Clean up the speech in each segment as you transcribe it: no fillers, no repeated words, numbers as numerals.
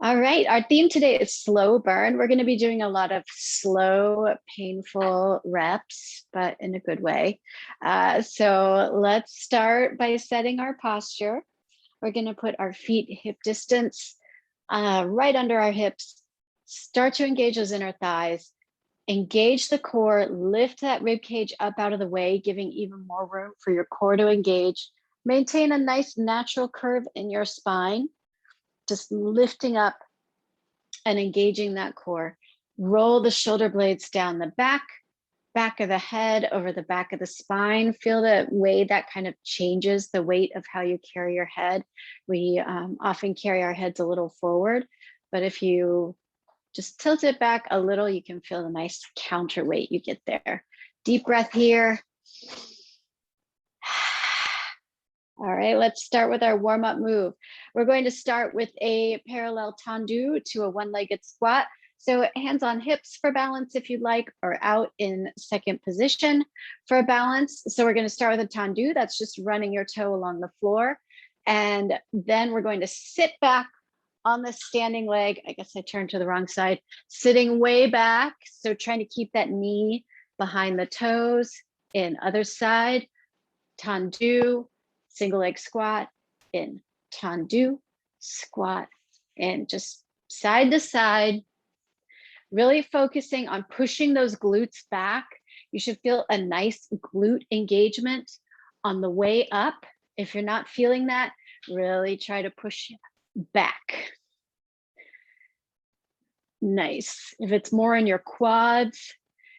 All right, our theme today is slow burn. We're going to be doing a lot of slow, painful reps, but in a good way. So let's start by setting our posture. We're going to put our feet hip distance right under our hips. Start to engage those inner thighs. Engage the core, lift that rib cage up out of the way, giving even more room for your core to engage. Maintain a nice natural curve in your spine. Just lifting up and engaging that core. Roll the shoulder blades down the back of the head, over the back of the spine. Feel the way that kind of changes the weight of how you carry your head. We often carry our heads a little forward, but if you just tilt it back a little, you can feel the nice counterweight you get there. Deep breath here. All right, let's start with our warm-up move. We're going to start with a parallel tendu to a one-legged squat. So hands on hips for balance if you'd like, or out in second position for balance. So we're going to start with a tendu. That's just running your toe along the floor. And then we're going to sit back on the standing leg. I guess I turned to the wrong side. Sitting way back. So trying to keep that knee behind the toes. In other side, tendu. Single leg squat, in, tendu, squat, in, just side to side, really focusing on pushing those glutes back. You should feel a nice glute engagement on the way up. If you're not feeling that, really try to push back. Nice. If it's more in your quads,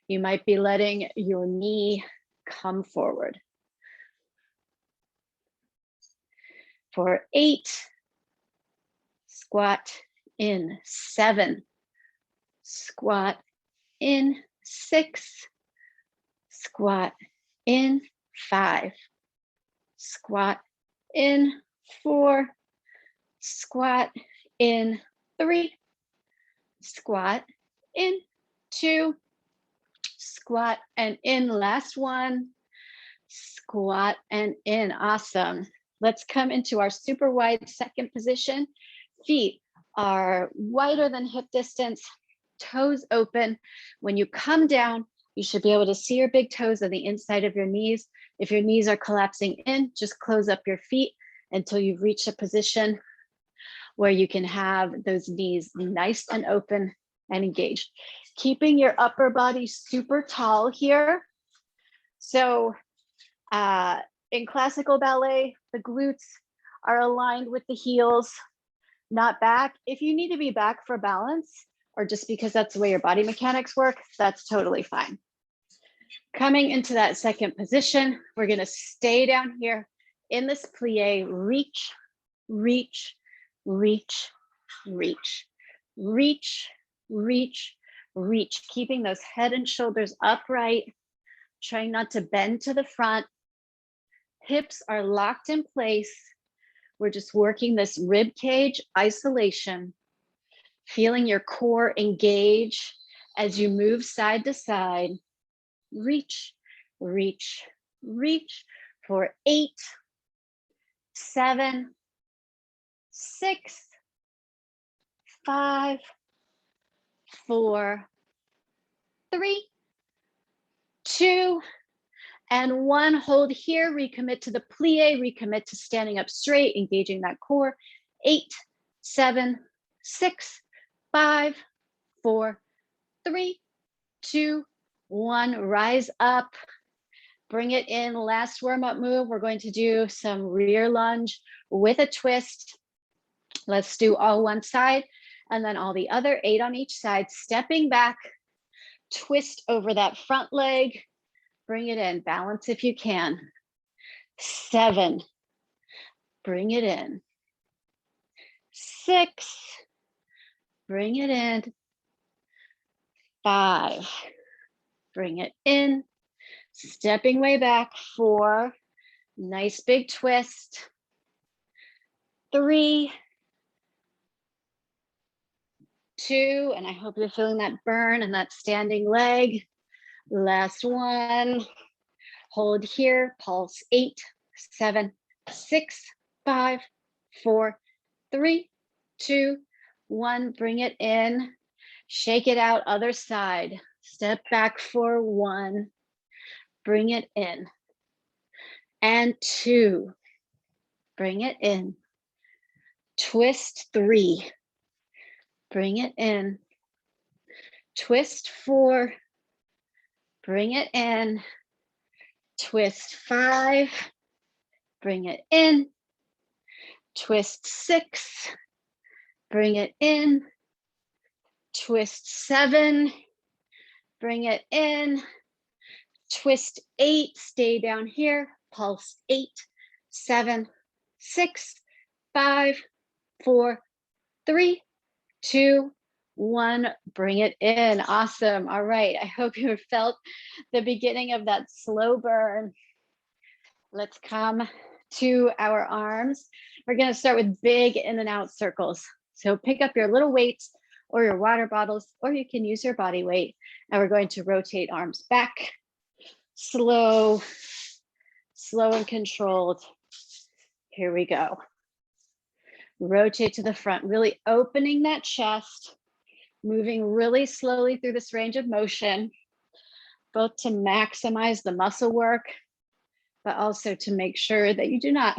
you might be letting your knee come forward. For 8, squat in, 7, squat in, 6, squat in, 5, squat in, 4, squat in, 3, squat in, 2, squat and in, last one, squat and in. Awesome. Let's come into our super wide second position. Feet are wider than hip distance, toes open. When you come down, you should be able to see your big toes on the inside of your knees. If your knees are collapsing in, just close up your feet until you've reached a position where you can have those knees nice and open and engaged. Keeping your upper body super tall here. So, in classical ballet, the glutes are aligned with the heels, not back. If you need to be back for balance, or just because that's the way your body mechanics work, that's totally fine. Coming into that second position, we're going to stay down here in this plie, reach, reach, reach, reach, reach, reach, reach, keeping those head and shoulders upright, trying not to bend to the front. Hips are locked in place. We're just working this rib cage isolation, feeling your core engage as you move side to side. Reach, reach, reach for 8, 7, 6, 5, 4, 3, 2, and 1. Hold here, recommit to the plie, recommit to standing up straight, engaging that core. 8, 7, 6, 5, 4, 3, 2, 1. Rise up, bring it in. Last warm-up move, we're going to do some rear lunge with a twist. Let's do all one side and then all the other, 8 on each side. Stepping back, twist over that front leg. Bring it in, balance if you can. 7, bring it in. 6, bring it in. 5, bring it in. Stepping way back. 4, nice big twist. 3, 2, and I hope you're feeling that burn and that standing leg. Last one. Hold here, pulse. 8, 7, 6, 5, 4, 3, 2, 1, bring it in, shake it out, other side, step back for 1, bring it in, and 2, bring it in, twist 3, bring it in, twist 4, bring it in, twist 5, bring it in, twist 6, bring it in, twist 7, bring it in, twist 8, stay down here, pulse 8, 7, 6, 5, 4, 3, 2, 1, bring it in. Awesome. All right. I hope you felt the beginning of that slow burn. Let's come to our arms. We're going to start with big in and out circles. So pick up your little weights or your water bottles, or you can use your body weight. And we're going to rotate arms back. Slow, slow and controlled. Here we go. Rotate to the front, really opening that chest, moving really slowly through this range of motion, both to maximize the muscle work, but also to make sure that you do not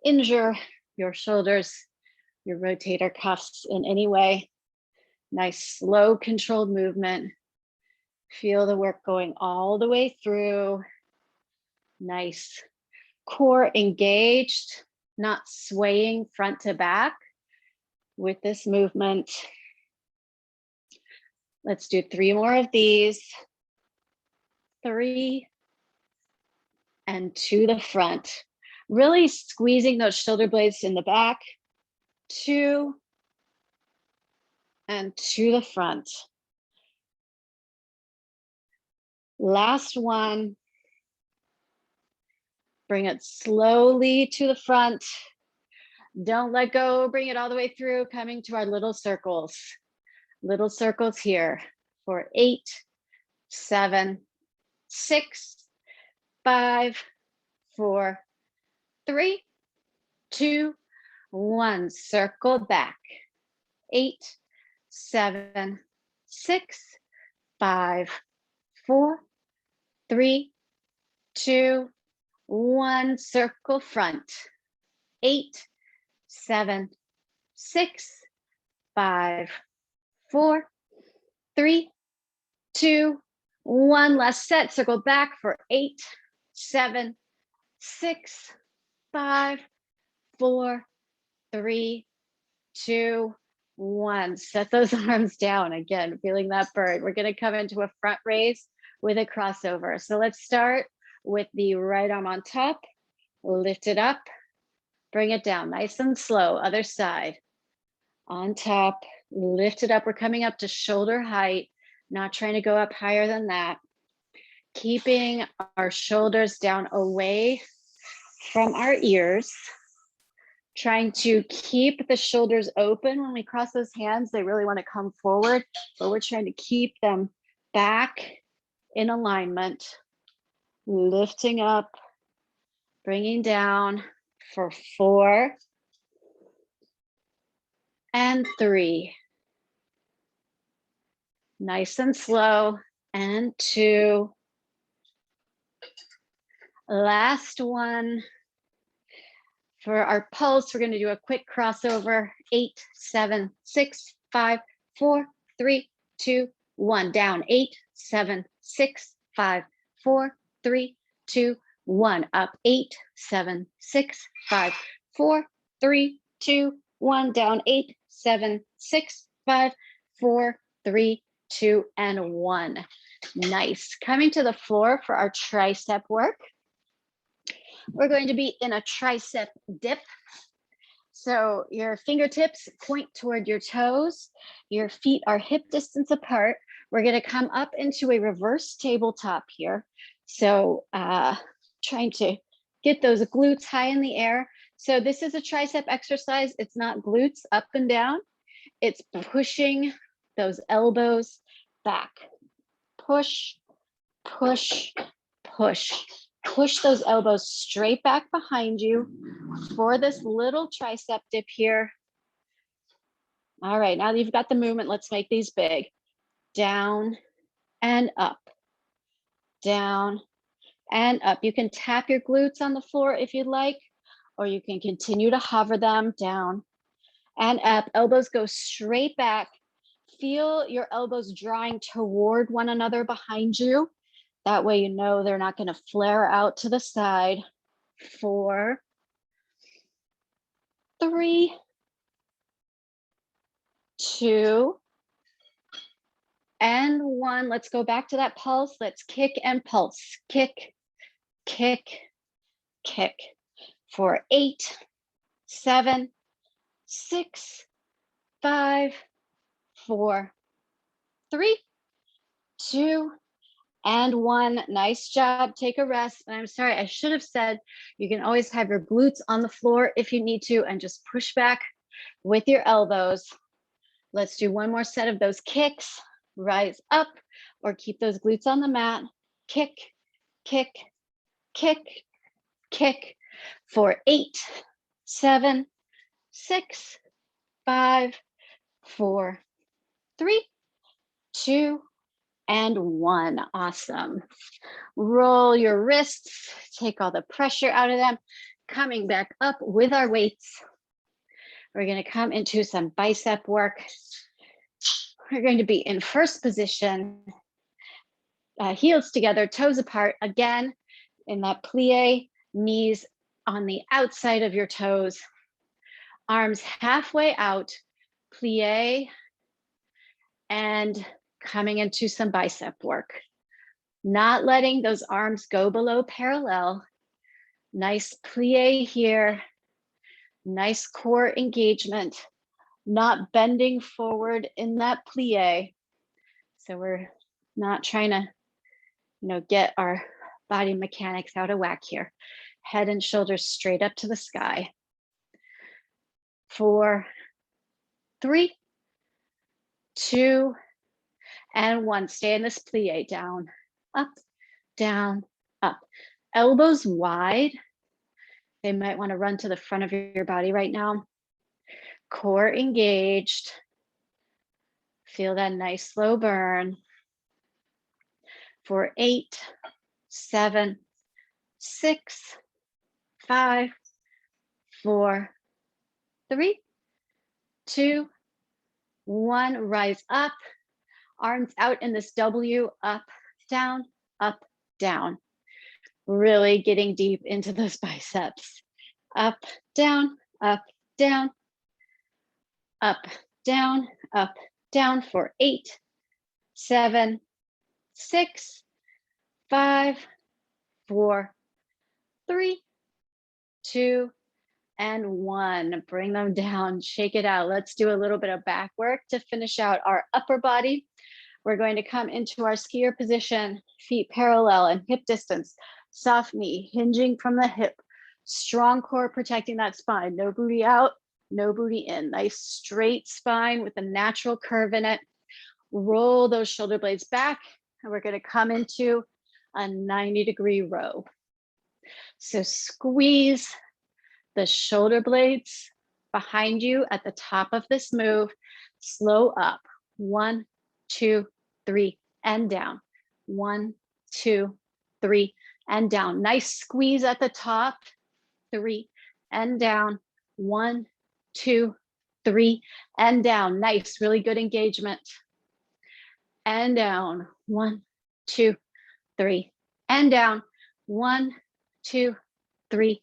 injure your shoulders, your rotator cuffs in any way. Nice, slow, controlled movement. Feel the work going all the way through. Nice. Core engaged, not swaying front to back with this movement. Let's do 3 more of these. 3, and to the front. Really squeezing those shoulder blades in the back. 2, and to the front. Last one. Bring it slowly to the front. Don't let go, bring it all the way through, coming to our little circles. Little circles here for 8, 7, 6, 5, 4, 3, 2, 1. Circle back. 8, 7, 6, 5, 4, 3, 2, 1. Circle front. 8, 7, 6, 5, 4, 3, 2, 1. Last set. Circle back for 8, 7, 6, 5, 4, 3, 2, 1. Set those arms down. Again, feeling that burn. We're going to come into a front raise with a crossover. So let's start with the right arm on top. Lift it up. Bring it down nice and slow. Other side. On top. Lift it up. We're coming up to shoulder height. Not trying to go up higher than that. Keeping our shoulders down away from our ears. Trying to keep the shoulders open. When we cross those hands, they really want to come forward, but we're trying to keep them back in alignment. Lifting up, bringing down for 4 and 3. Nice and slow, and 2. Last one. For our pulse, we're going to do a quick crossover. 8, 7, 6, 5, 4, 3, 2, 1. Down. 8, 7, 6, 5, 4, 3, 2, 1. Up. 8, 7, 6, 5, 4, 3, 2, 1. Down. 8, 7, 6, 5, 4, 3, 2, and 1. Nice. Coming to the floor for our tricep work. We're going to be in a tricep dip. So your fingertips point toward your toes. Your feet are hip distance apart. We're going to come up into a reverse tabletop here. So trying to get those glutes high in the air. So this is a tricep exercise. It's not glutes up and down. It's pushing those elbows back. Push, push, push. Push those elbows straight back behind you for this little tricep dip here. All right, now that you've got the movement, let's make these big. Down and up, down and up. You can tap your glutes on the floor if you'd like, or you can continue to hover them down and up. Elbows go straight back. Feel your elbows drawing toward one another behind you. That way you know they're not going to flare out to the side. 4, 3, 2, and 1. Let's go back to that pulse. Let's kick and pulse. Kick, kick, kick. For 8, 7, 6, 5, 4, 3, 2, and 1. Nice job. Take a rest. And I'm sorry, I should have said you can always have your glutes on the floor if you need to, and just push back with your elbows. Let's do one more set of those kicks. Rise up or keep those glutes on the mat. Kick, kick, kick, kick. For 8, 7, 6, 5, 4, 3, 2, and 1. Awesome. Roll your wrists, take all the pressure out of them. Coming back up with our weights. We're going to come into some bicep work. We're going to be in first position, heels together, toes apart. Again, in that plie, knees on the outside of your toes, arms halfway out, plie, and coming into some bicep work. Not letting those arms go below parallel. Nice plie here. Nice core engagement. Not bending forward in that plie. So we're not trying to, get our body mechanics out of whack here. Head and shoulders straight up to the sky. 4, 3, 2, and 1. Stay in this plie. Down, up, down, up. Elbows wide. They might want to run to the front of your body right now. Core engaged. Feel that nice slow burn. For 8, 7, 6, 5, 4, 3, 2, 1. Rise up. Arms out in this W. Up, down, up, down. Really getting deep into those biceps. Up, down, up, down, up, down, up, down. For 8, 7, 6, 5, 4, 3, 2, and 1. Bring them down, shake it out. Let's do a little bit of back work to finish out our upper body. We're going to come into our skier position, feet parallel and hip distance. Soft knee, hinging from the hip. Strong core protecting that spine. No booty out, no booty in. Nice straight spine with a natural curve in it. Roll those shoulder blades back, and we're going to come into a 90-degree row. So squeeze the shoulder blades behind you at the top of this move. Slow up. 1, 2, 3, and down. 1, 2, 3, and down. Nice squeeze at the top. 3, and down. 1, 2, 3, and down. Nice, really good engagement. And down. 1, 2, 3, and down. 1, 2, 3,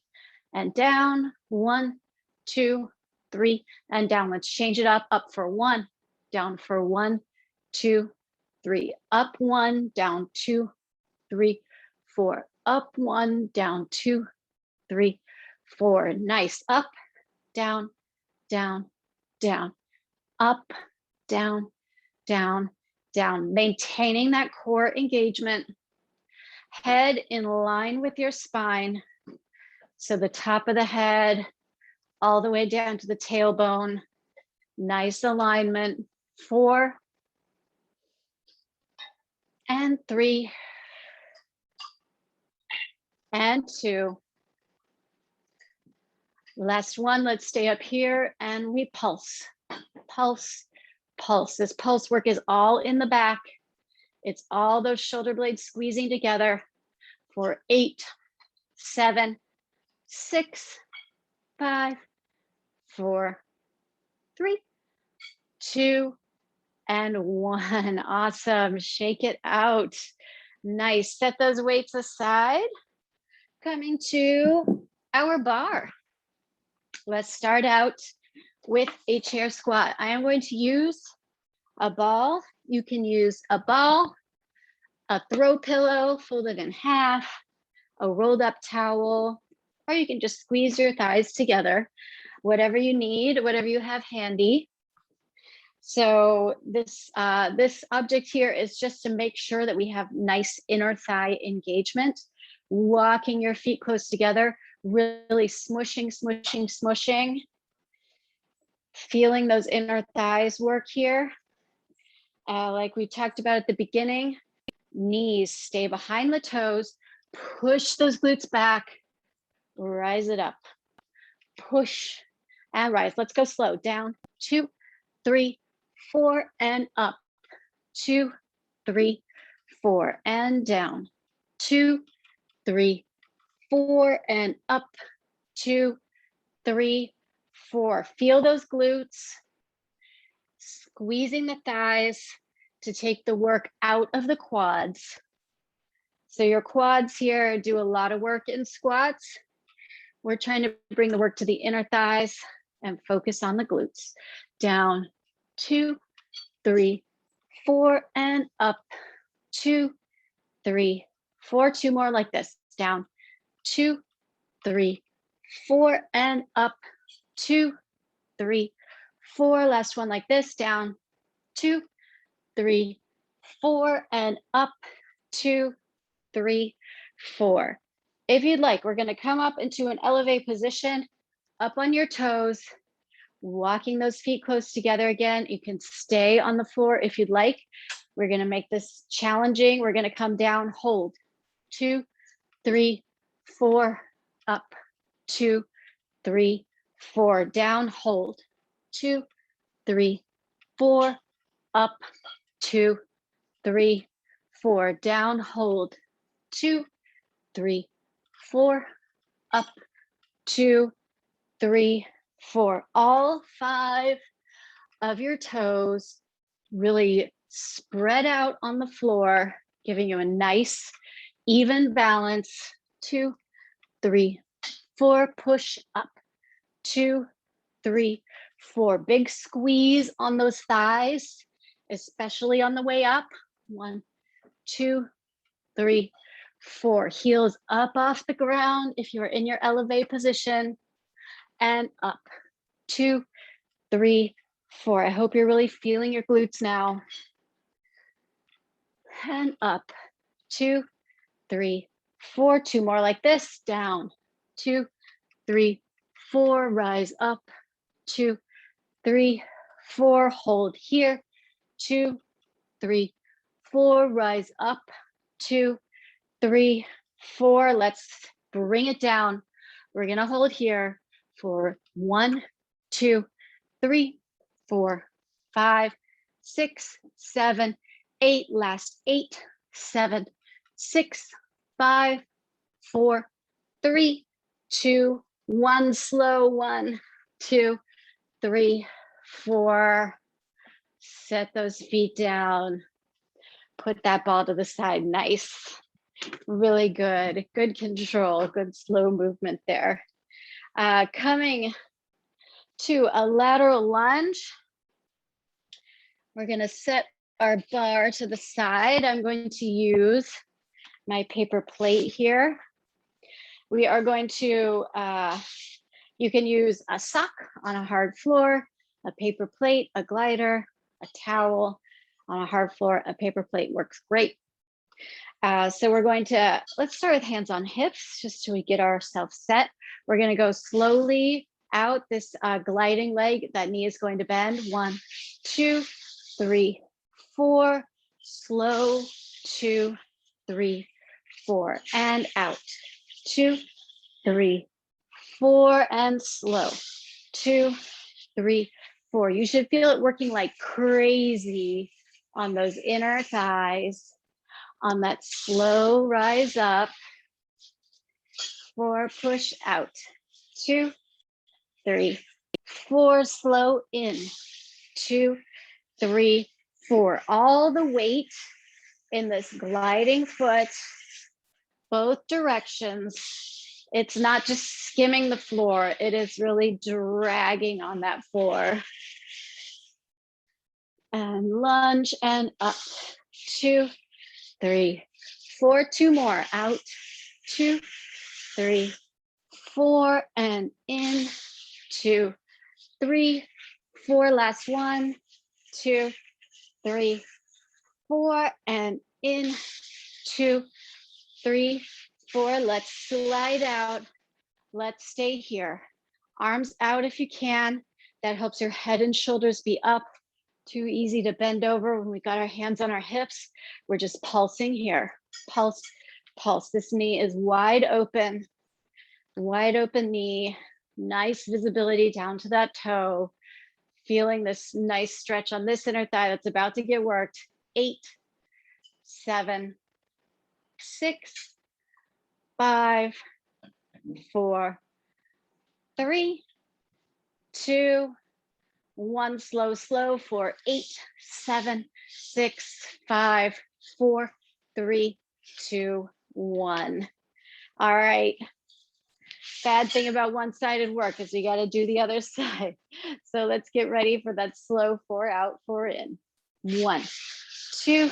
and down. 1, 2, 3, and down. Let's change it up. Up for 1, down for 1, 2, 3. Up 1, down 2, 3, 4. Up 1, down 2, 3, 4. Nice. Up, down, down, down. Up, down, down, down. Maintaining that core engagement. Head in line with your spine. So the top of the head all the way down to the tailbone. Nice alignment. 4, and 3, and 2. Last one, let's stay up here and we pulse. pulse, pulse. This pulse work is all in the back. It's all those shoulder blades squeezing together for 8, 7, 6, 5, 4, 3, 2, and 1. Awesome. Shake it out. Nice. Set those weights aside. Coming to our bar. Let's start out with a chair squat. I am going to use a ball. You can use a ball, a throw pillow folded in half, a rolled up towel, or you can just squeeze your thighs together, whatever you need, whatever you have handy. So this object here is just to make sure that we have nice inner thigh engagement, walking your feet close together, really smushing, smushing, smushing, feeling those inner thighs work here. Like we talked about at the beginning, knees stay behind the toes, push those glutes back, rise it up, push and rise. Let's go slow. Down, 2, 3, 4, and up. 2, 3, 4, and down. 2, 3, 4, and up. 2, 3, 4. Feel those glutes, squeezing the thighs to take the work out of the quads. So your quads here do a lot of work in squats. We're trying to bring the work to the inner thighs and focus on the glutes. Down, 2, 3, 4, and up. 2, 3, 4. 2 more like this. Down, 2, 3, 4, and up. 2, 3, 4. Last one like this. Down, 2, 3, 4, and up. 2, 3, 4. If you'd like, we're going to come up into an elevate position, up on your toes, walking those feet close together again. You can stay on the floor if you'd like. We're going to make this challenging. We're going to come down, hold. 2, 3, 4, up. 2, 3, 4, down, hold. 2, 3, 4, up. 2, 3, 4, down, hold. 2, 3, 4, up. 2, 3, 4. All 5 of your toes really spread out on the floor, giving you a nice, even balance. 2, 3, 4, push up. 2, 3, 4. Big squeeze on those thighs, especially on the way up. 1, 2, 3, 4. Heels up off the ground if you're in your elevate position, and up. 2, 3, 4. I hope you're really feeling your glutes now. And up. 2, 3, 4. 2 more like this. Down. 2, 3, 4. Rise up. 2, 3, 4. Hold here. 2, 3, 4. Rise up. 2, 3, 4. Let's bring it down. We're going to hold here for 1, 2, 3, 4, 5, 6, 7, 8. Last 8, 7, 6, 5, 4, 3, 2, 1. Slow. 1, 2, 3, 4. Set those feet down. Put that ball to the side. Nice. Really good. Good control. Good slow movement there. Coming to a lateral lunge. We're going to set our bar to the side. I'm going to use my paper plate here. We are going to, you can use a sock on a hard floor, a paper plate, a glider, a towel. On a hard floor, a paper plate works great. So we're going to, let's start with hands on hips, just so we get ourselves set. We're going to go slowly out this gliding leg. That knee is going to bend. 1, 2, 3, 4. Slow. 2, 3, 4. And out. 2, 3, 4. And slow. 2, 3, 4. You should feel it working like crazy on those inner thighs, on that slow rise up. 4, push out. 2, 3, 4, slow in. 2, 3, 4. All the weight in this gliding foot, both directions. It's not just skimming the floor, it is really dragging on that floor. And lunge and up. 2, 3, 4. 2 more. Out. 2, 3, 4. And in. 2, 3, 4. Last 1, 2, 3, 4. And in. 2, 3, 4. Let's slide out. Let's stay here. Arms out if you can. That helps your head and shoulders be up. Too easy to bend over when we got our hands on our hips. We're just pulsing here. Pulse, pulse. This knee is wide open knee. Nice visibility down to that toe. Feeling this nice stretch on this inner thigh that's about to get worked. 8, 7, 6, 5, 4, 3, 2, 1. Slow, slow. 4, 8, 7, 6, 5, 4, 3, 2, 1. All right. Bad thing about one-sided work is you got to do the other side. So let's get ready for that slow 4 out, 4 in. 1, 2,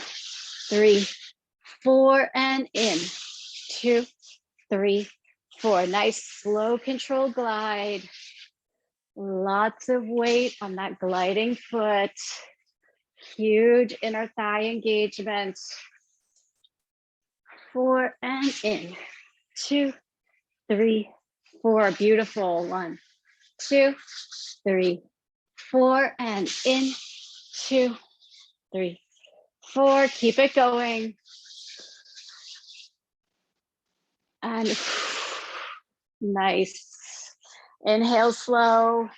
3, 4, and in. 2, 3, 4. Nice slow control glide. Lots of weight on that gliding foot. Huge inner thigh engagement. 4 and in. 2, 3, 4. Beautiful. 1, 2, 3, 4. And in. 2, 3, 4. Keep it going. And nice. Inhale slow.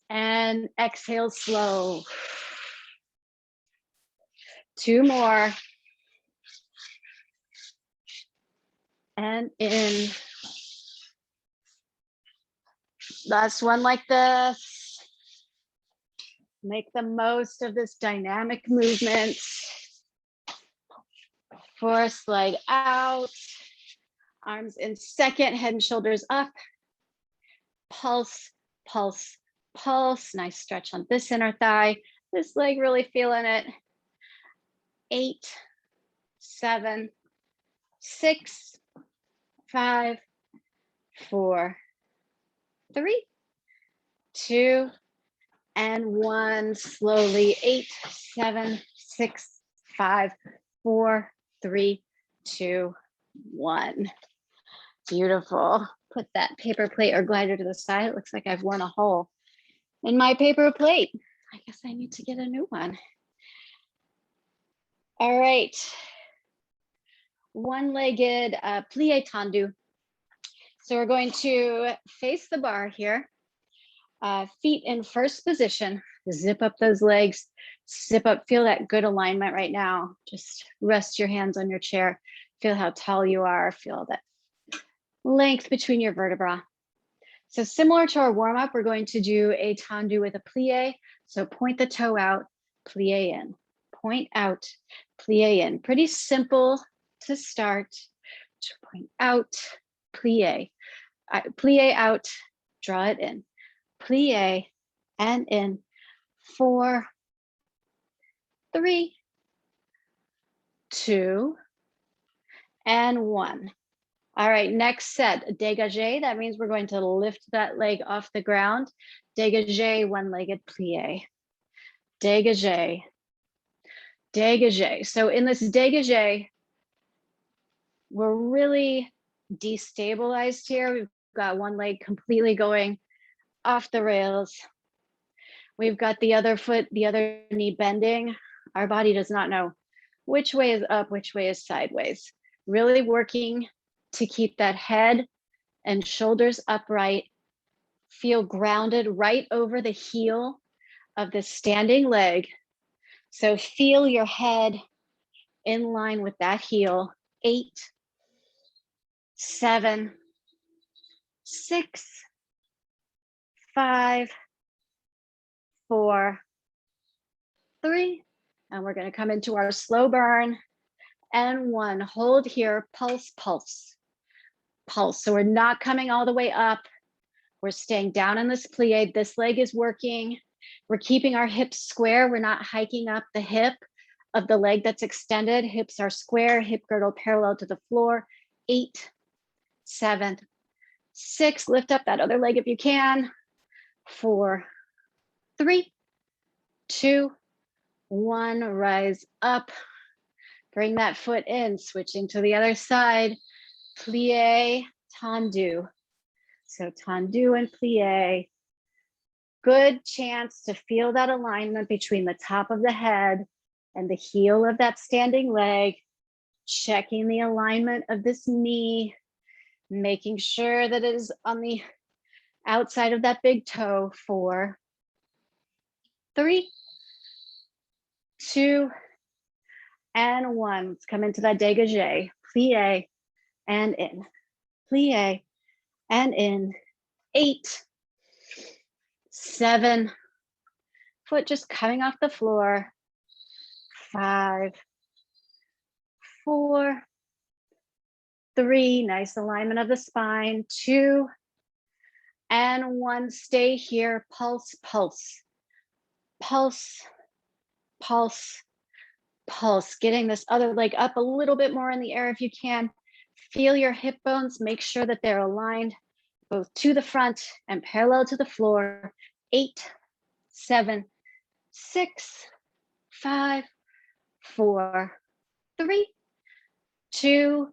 And exhale slow. 2 more. And in. Last one like this. Make the most of this dynamic movement. 4, slide out. Arms in second, head and shoulders up. Pulse, pulse, pulse. Nice stretch on this inner thigh. This leg really feeling it. 8, 7, 6, 5, 4, 3, 2, and 1. Slowly. 8, 7, 6, 5, 4, 3, 2, 1. Beautiful. Put that paper plate or glider to the side. It looks like I've worn a hole in my paper plate. I guess I need to get a new one. All right. One-legged plie tendu. So we're going to face the bar here. Feet in first position. Zip up those legs. Zip up. Feel that good alignment right now. Just rest your hands on your chair. Feel how tall you are. Feel that length between your vertebrae. So similar to our warm-up, we're going to do a tendu with a plie. So point the toe out, plie in. Point out, plie in. Pretty simple to start. Point out, plie. Plie out, draw it in. Plie and in. 4, 3, 2, and 1. All right, next set, dégagé. That means we're going to lift that leg off the ground. Dégagé, one-legged plie. Dégagé, dégagé. So in this dégagé, we're really destabilized here. We've got one leg completely going off the rails. We've got the other foot, the other knee bending. Our body does not know which way is up, which way is sideways. Really working to keep that head and shoulders upright Feel grounded right over the heel of the standing leg. So feel your head in line with that heel. 8, 7, 6, 5, 4, 3. And we're going to come into our slow burn. And 1. Hold here. Pulse, pulse, pulse. So we're not coming all the way up. We're staying down in this plie. This leg is working. We're keeping our hips square. We're not hiking up the hip of the leg that's extended. Hips are square, hip girdle parallel to the floor. 8, 7, 6. Lift up that other leg if you can. 4, 3, 2, 1. Rise up. Bring that foot in, switching to the other side. Plie, tendu. So tendu and plie. Good chance to feel that alignment between the top of the head and the heel of that standing leg. Checking the alignment of this knee, making sure that it is on the outside of that big toe. 4, 3, 2, and 1. Let's come into that dégagé. Plie and in. Plie and in. 8, 7. Foot just coming off the floor. 5, 4, 3. Nice alignment of the spine. 2, and 1. Stay here. Pulse, pulse, pulse, pulse, pulse. Getting this other leg up a little bit more in the air if you can. Feel your hip bones. Make sure that they're aligned both to the front and parallel to the floor. 8, 7, 6, 5, 4, 3, 2,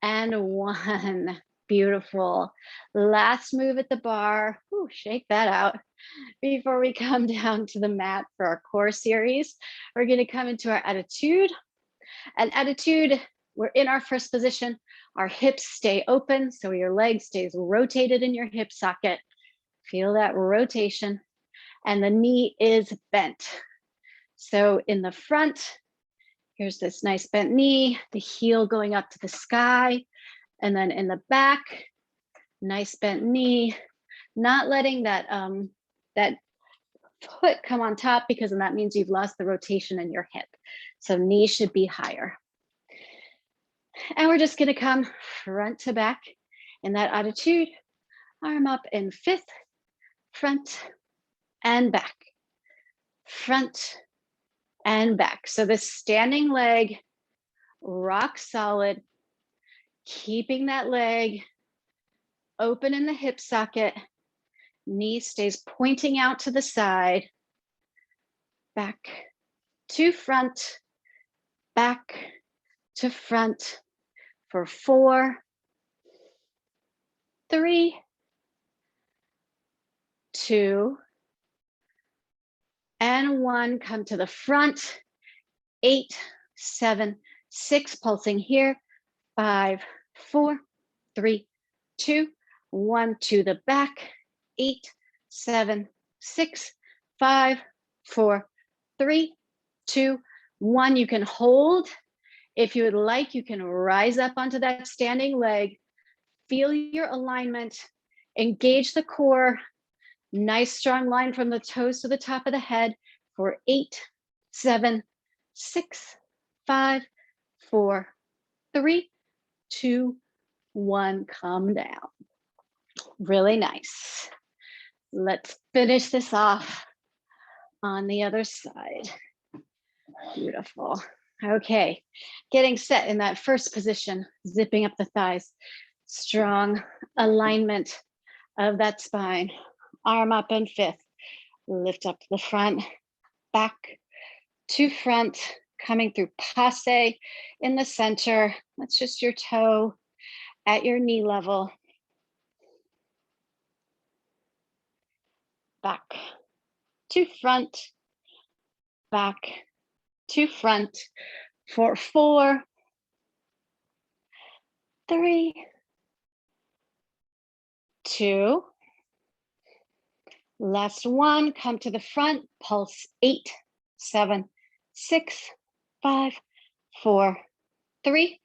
and 1. Beautiful. Last move at the bar. Ooh, shake that out. Before we come down to the mat for our core series, we're going to come into our attitude. And attitude, we're in our first position. Our hips stay open, so your leg stays rotated in your hip socket. Feel that rotation. And the knee is bent. So in the front, here's this nice bent knee, the heel going up to the sky. And then in the back, nice bent knee, not letting that, that foot come on top, because then that means you've lost the rotation in your hip. So knee should be higher. And we're just gonna come front to back in that attitude, arm up in 5th, front and back, front and back. So the standing leg, rock solid, keeping that leg open in the hip socket, knee stays pointing out to the side, back to front, back to front for 4, 3, 2, and 1. Come to the front. 8, 7, 6. Pulsing here. 5, 4, 3, 2, 1. To the back. 8, 7, 6, 5, 4, 3, 2, 1. You can hold. If you would like, you can rise up onto that standing leg. Feel your alignment. Engage the core. Nice strong line from the toes to the top of the head for 8, 7, 6, 5, 4, 3, 2, 1. Come down. Really nice. Let's finish this off on the other side. Beautiful. Okay, getting set in that first position, zipping up the thighs. Strong alignment of that spine. Arm up in 5th. Lift up to the front, back to front, coming through passe in the center. That's just your toe at your knee level. Back to front, back to front for 4, 3, 2, Last one, come to the front, pulse 8, 7, 6, 5, 4, 3,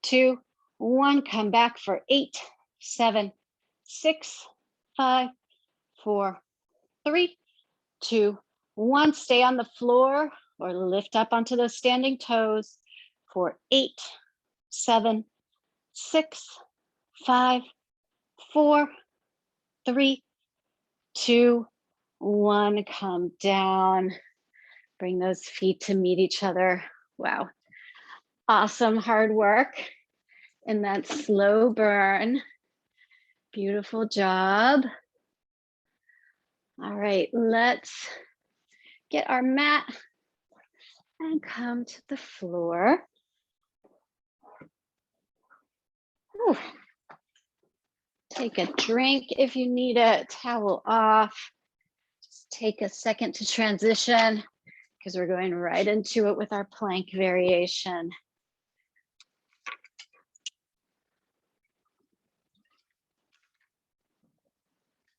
2, 1. Come back for 8, 7, 6, 5, 4, 3, 2, 1. Stay on the floor or lift up onto those standing toes for 8, 7, 6, 5, 4, 3, 2, 1. Come down. Bring those feet to meet each other. Wow. Awesome hard work in that slow burn. Beautiful job. All right, let's get our mat and come to the floor. Ooh. Take a drink if you need it, towel off. Just take a second to transition because we're going right into it with our plank variation.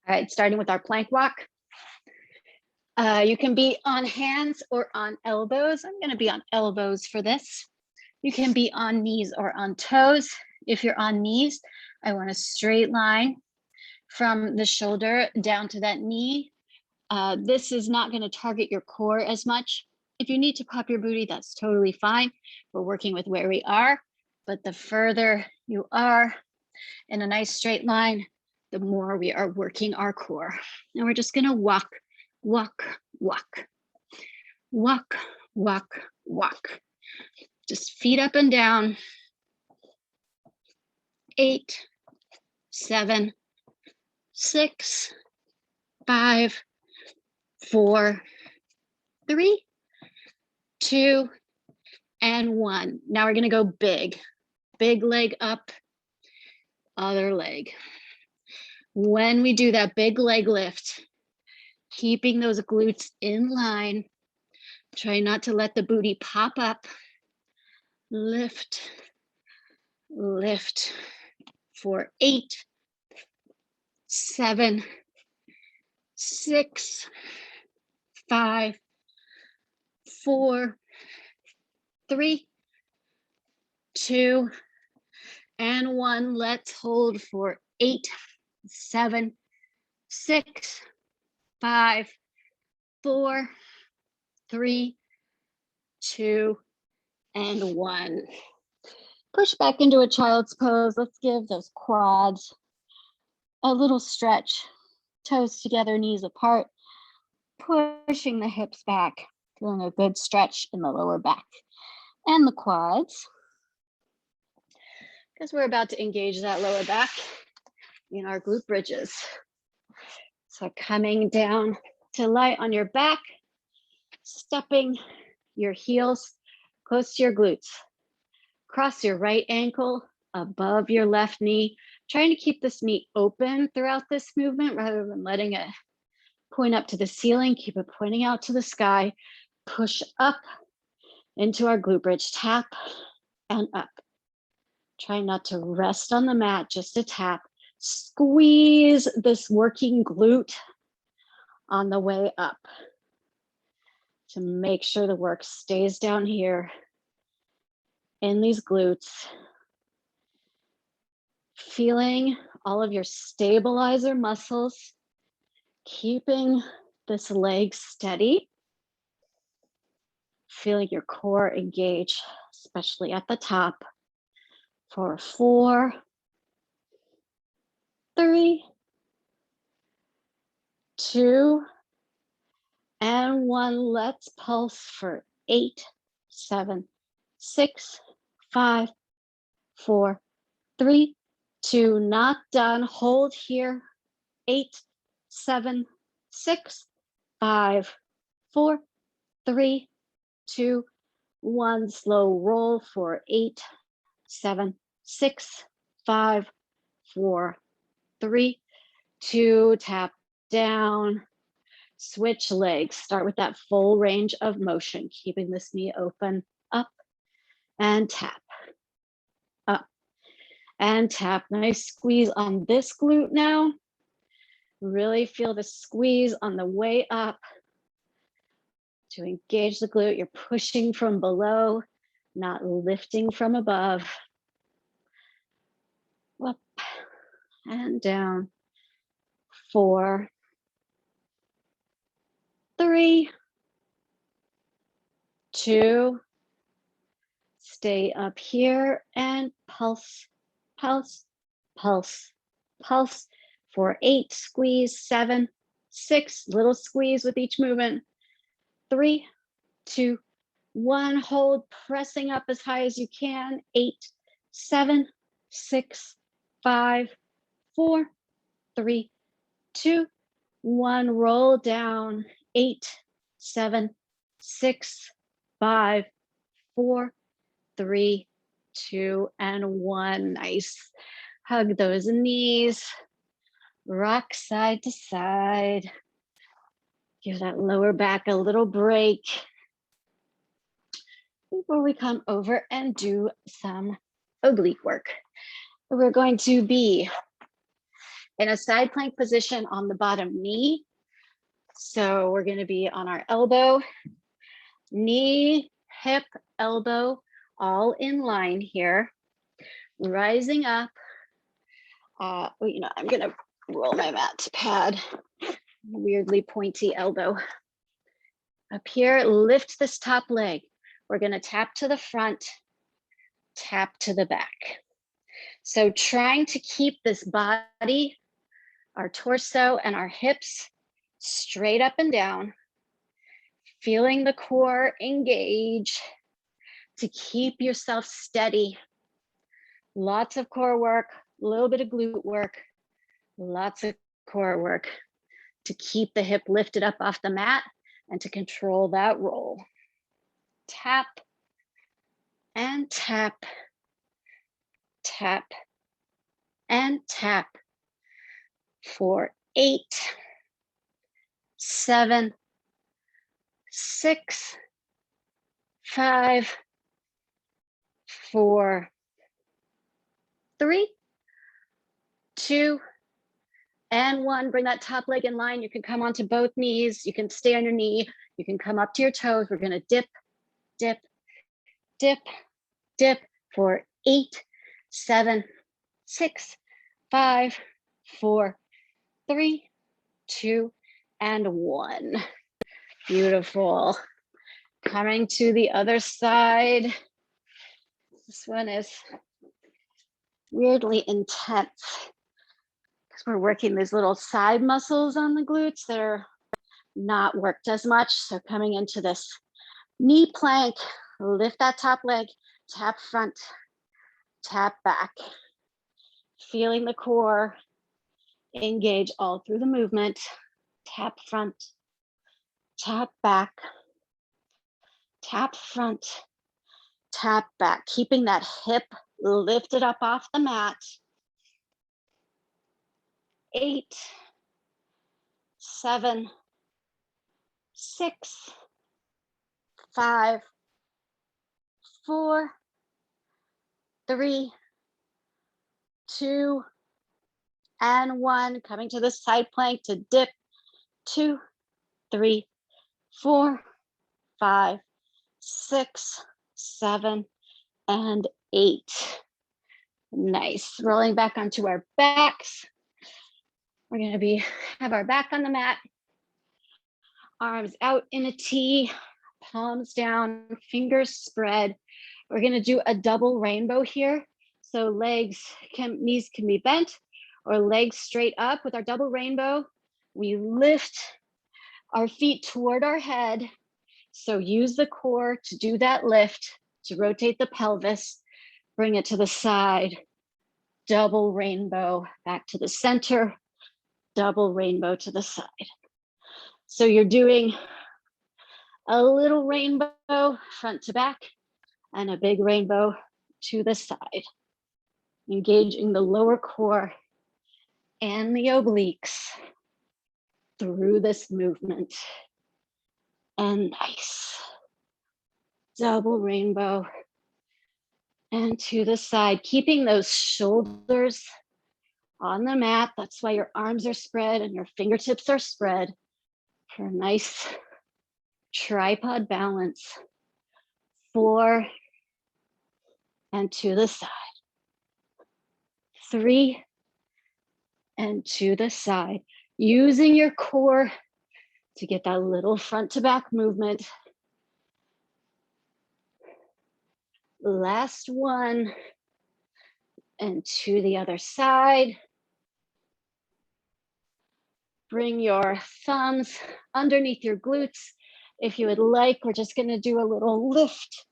All right, starting with our plank walk. You can be on hands or on elbows. I'm going to be on elbows for this. You can be on knees or on toes. If you're on knees, I want a straight line from the shoulder down to that knee. This is not going to target your core as much. If you need to pop your booty, that's totally fine. We're working with where we are, but the further you are in a nice straight line, the more we are working our core. And we're just going to walk, walk, walk, walk, walk, walk. Just feet up and down. 8, 7, 6, 5, 4, 3, 2, and 1. Now we're going to go big. Big leg up, other leg. When we do that big leg lift, keeping those glutes in line, try not to let the booty pop up. Lift, lift for 8, 7, 6, 5, 4, 3, 2, and 1. Let's hold for 8, 7, 6, 5, 4, 3, 2, and 1. Push back into a child's pose. Let's give those quads a little stretch. Toes together, knees apart. Pushing the hips back. Feeling a good stretch in the lower back and the quads. Because we're about to engage that lower back in our glute bridges. So coming down to lie on your back, stepping your heels close to your glutes. Cross your right ankle above your left knee, trying to keep this knee open throughout this movement rather than letting it point up to the ceiling. Keep it pointing out to the sky. Push up into our glute bridge, tap and up. Try not to rest on the mat, just to tap. Squeeze this working glute on the way up to make sure the work stays down here in these glutes. Feeling all of your stabilizer muscles, keeping this leg steady. Feeling your core engage, especially at the top. For 4, 3, 2, and 1. Let's pulse for 8, 7, 6, 5, 4, 3, 2. Not done. Hold here. 8, 7, 6, 5, 4, 3, 2, 1. Slow roll for 8, 7, 6, 5, 4, 3, 2. Tap down. Switch legs. Start with that full range of motion, keeping this knee open. Up and tap. Up and tap. Nice squeeze on this glute now. Really feel the squeeze on the way up to engage the glute. You're pushing from below, not lifting from above. Up and down. 4, 3, 2, stay up here and pulse, pulse, pulse, pulse. For 8, squeeze, 7, 6, little squeeze with each movement. 3, 2, 1, hold, pressing up as high as you can. 8, 7, 6, 5, 4, 3, 2, 1, roll down. 8, 7, 6, 5, 4, 3, 2, and 1. Nice. Hug those knees. Rock side to side. Give that lower back a little break before we come over and do some oblique work. We're going to be in a side plank position on the bottom knee. So we're going to be on our elbow, knee, hip, elbow, all in line here. Rising up. I'm going to roll my mat to pad. Weirdly pointy elbow. Up here, lift this top leg. We're going to tap to the front, tap to the back. So trying to keep this body, our torso and our hips straight up and down, feeling the core engage to keep yourself steady. Lots of core work, a little bit of glute work, lots of core work to keep the hip lifted up off the mat and to control that roll. Tap and tap, tap and tap. For 8, 7, 6, 5, 4, 3, 2, and 1. Bring that top leg in line. You can come onto both knees. You can stay on your knee. You can come up to your toes. We're going to dip, dip, dip, dip for 8, 7, 6, 5, 4, 3, 2, and 1. Beautiful. Coming to the other side. This one is weirdly intense because we're working these little side muscles on the glutes that are not worked as much. So coming into this knee plank, lift that top leg, tap front, tap back. Feeling the core engage all through the movement. Tap front, tap back, tap front, tap back. Keeping that hip lifted up off the mat. 8, 7, 6, 5, 4, 3, 2, and 1. Coming to the side plank to dip. 2, 3, 4, 5, 6, 7, and 8. Nice. Rolling back onto our backs. We're going to have our back on the mat, arms out in a T, palms down, fingers spread. We're going to do a double rainbow here. So knees can be bent or legs straight up. With our double rainbow, we lift our feet toward our head. So use the core to do that lift, to rotate the pelvis, bring it to the side, double rainbow, back to the center, double rainbow to the side. So you're doing a little rainbow front to back and a big rainbow to the side, engaging the lower core and the obliques through this movement. And nice. Double rainbow and to the side, keeping those shoulders on the mat. That's why your arms are spread and your fingertips are spread for a nice tripod balance. 4, and to the side. 3, and to the side. Using your core to get that little front to back movement. Last one, and to the other side. Bring your thumbs underneath your glutes. If you would like, we're just gonna do a little lift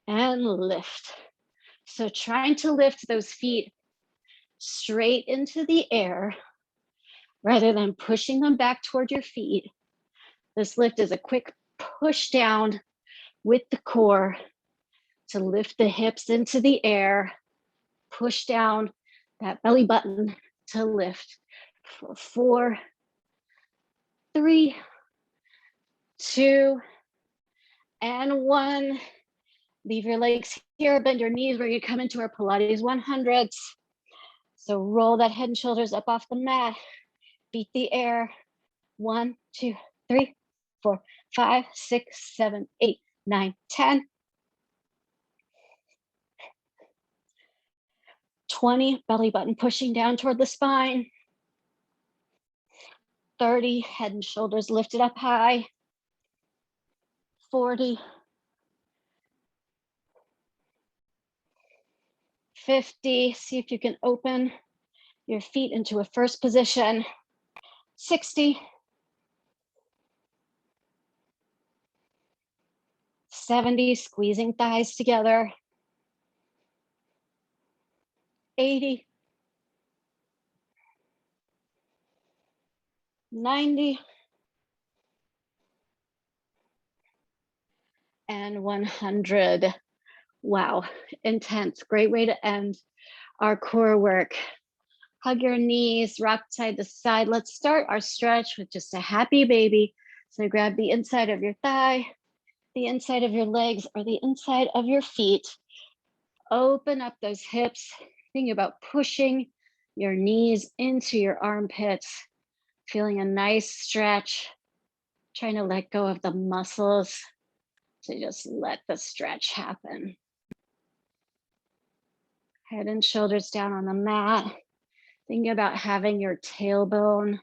and lift. So trying to lift those feet straight into the air rather than pushing them back toward your feet. This lift is a quick push down with the core to lift the hips into the air, push down that belly button to lift. For 4, 3, 2, and 1. Leave your legs here, bend your knees. We're gonna come into our Pilates 100s. So roll that head and shoulders up off the mat, beat the air. 1, 2, 3, 4, 5, 6, 7, 8, 9, 10. 20, belly button pushing down toward the spine. 30, head and shoulders lifted up high. 40, 50, see if you can open your feet into a first position. 60, 70, squeezing thighs together. 80, 90, and 100. Wow, intense. Great way to end our core work. Hug your knees, rock side to side. Let's start our stretch with just a happy baby. So grab the inside of your thigh, the inside of your legs, or the inside of your feet. Open up those hips. Think about pushing your knees into your armpits, feeling a nice stretch, trying to let go of the muscles to just let the stretch happen. Head and shoulders down on the mat. Think about having your tailbone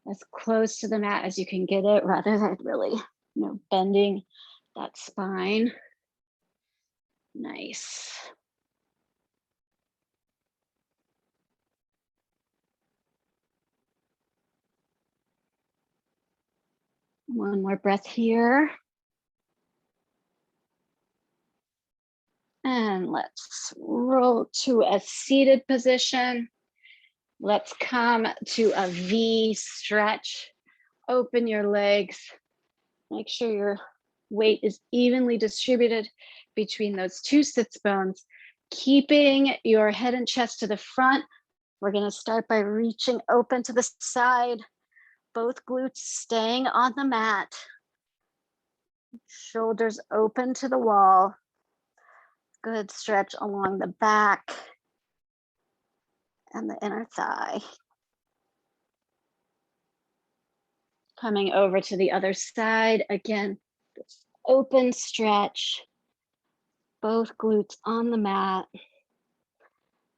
as close to the mat as you can get it, rather than really, bending that spine. Nice. One more breath here. And let's roll to a seated position. Let's come to a V stretch. Open your legs. Make sure your weight is evenly distributed between those two sits bones. Keeping your head and chest to the front. We're going to start by reaching open to the side. Both glutes staying on the mat. Shoulders open to the wall. Good stretch along the back and the inner thigh. Coming over to the other side. Again, this open stretch. Both glutes on the mat.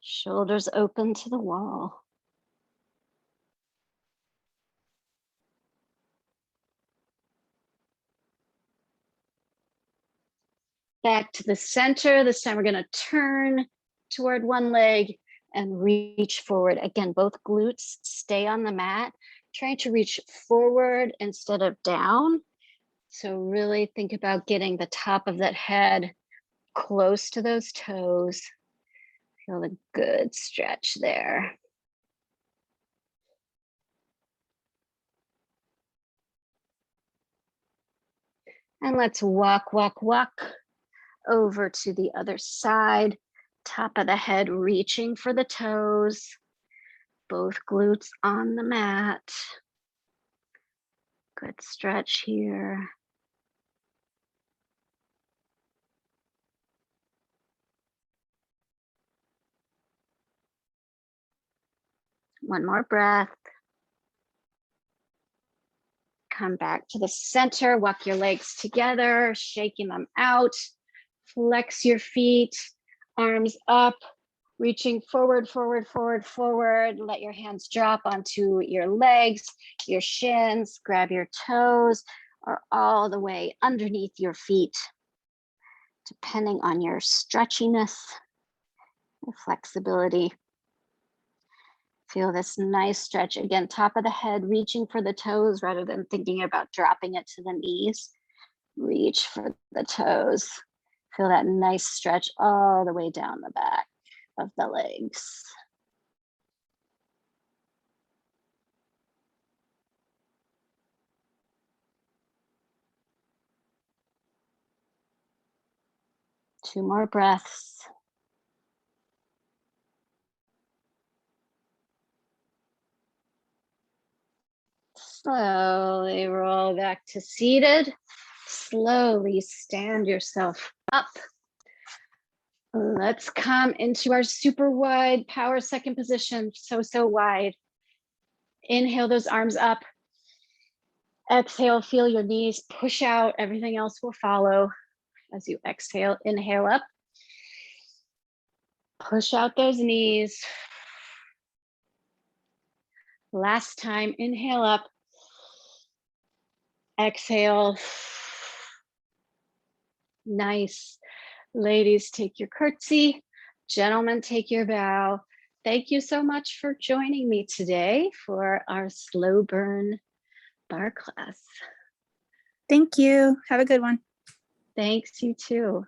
Shoulders open to the wall. Back to the center. This time we're going to turn toward one leg and reach forward. Again, both glutes stay on the mat, trying to reach forward instead of down. So really think about getting the top of that head close to those toes. Feel a good stretch there. And let's walk over to the other side. Top of the head reaching for the toes. Both glutes on the mat. Good stretch here. One more breath. Come back to the center, walk your legs together, shaking them out. Flex your feet, arms up, reaching forward, forward, forward, forward. Let your hands drop onto your legs, your shins, grab your toes, or all the way underneath your feet, depending on your stretchiness, your flexibility. Feel this nice stretch. Again, top of the head, reaching for the toes rather than thinking about dropping it to the knees. Reach for the toes. Feel that nice stretch all the way down the back of the legs. Two more breaths. Slowly roll back to seated. Slowly stand yourself up. Let's come into our super wide power second position. So wide. Inhale those arms up. Exhale, feel your knees push out. Everything else will follow as you exhale. Inhale up. Push out those knees. Last time, inhale up. Exhale. Nice. Ladies, take your curtsy. Gentlemen, take your bow. Thank you so much for joining me today for our slow burn barre class. Thank you. Have a good one. Thanks, you too.